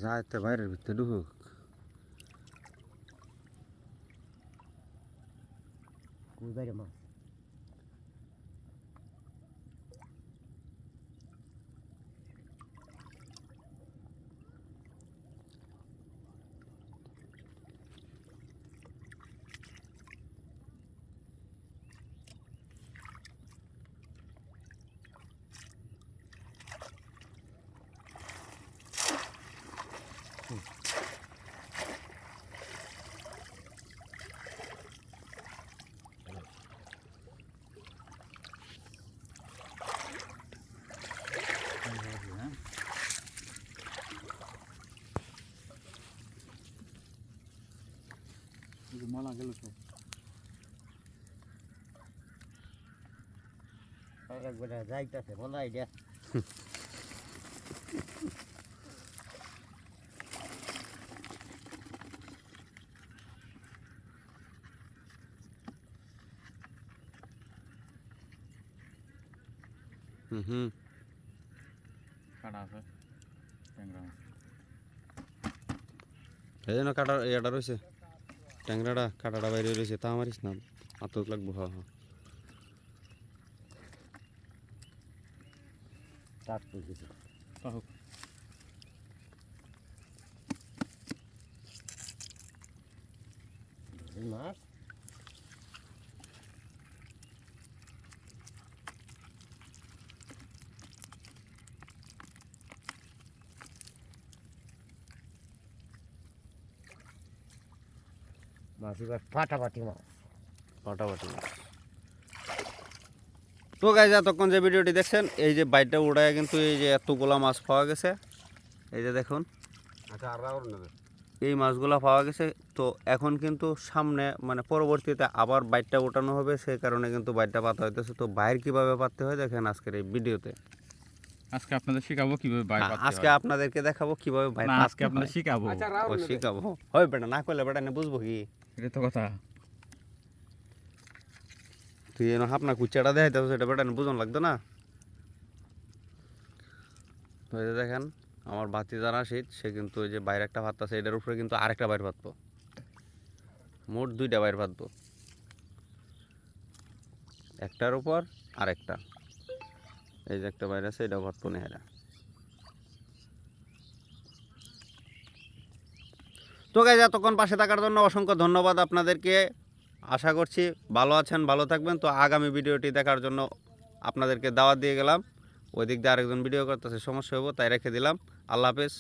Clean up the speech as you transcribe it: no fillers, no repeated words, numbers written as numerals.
যাইতে বাইরের ভিতরে ঢুকুক মাছ মালা গেল তো একবার যাইতেছে বলা আইডিয়া কাটা আছে ট্যাংরা মাছ এই জন্য কাটা এটা রয়েছে ট্যাংরাটা কাটাটা বাইরে রয়েছে তা মারিস না আতক লাগবো হ্যাঁ হ্যাঁ কাট করতেছে হোক মাছ মাছ এবার ফাটাফাটি মাছ ফাটাফাটি তো গাইজ এতক্ষণ যে ভিডিওটি দেখছেন এই যে বাইটটা উড়ায় কিন্তু এই যে এতগুলা মাছ পাওয়া গেছে এই যে দেখুন আচ্ছা আর নেবে এই মাছগুলা পাওয়া গেছে তো এখন কিন্তু সামনে মানে পরবর্তীতে আবার বাইটটা ওঠানো হবে সেই কারণে কিন্তু বাইটটা পাতা হইতেছে তো বাইর কিভাবে পাততে হয় দেখেন আজকের এই ভিডিওতে আজকে আপনাদের শিখাবো কিভাবে বাইর পাততে আজকে হয় আপনাদেরকে দেখাবো কিভাবে বাইর না পাততে আজকে আপনাদের হয়। শিখাবো আচ্ছা ও শিখাবো হয় বেটা না করলে বেটা না বুঝবো কি এটা তো কথা তুই যেন আপনার কুচাটা দেখাইতে সেটা বেটা বুঝন লাগতো না তো এই যে দেখেন আমার বাতি জানা শীত সে কিন্তু ওই যে বাইরে একটা ভাত আছে এটার উপরে কিন্তু আরেকটা বাইর ভাতবো মোট দুইটা বাইর ভাতবো একটার উপর আরেকটা এই যে একটা বাইর আছে এটাও ভাতবো নেহারা তো গাইজ এতক্ষণ পাশে থাকার জন্য অসংখ্য ধন্যবাদ আপনাদেরকে আশা করছি ভালো আছেন ভালো থাকবেন তো আগামী ভিডিওটি দেখার জন্য আপনাদেরকে দাওয়াত দিয়ে গেলাম ওই দিক দিয়ে আরেকজন ভিডিও করতেছে সমস্যা হবো তাই রেখে দিলাম আল্লাহ হাফেজ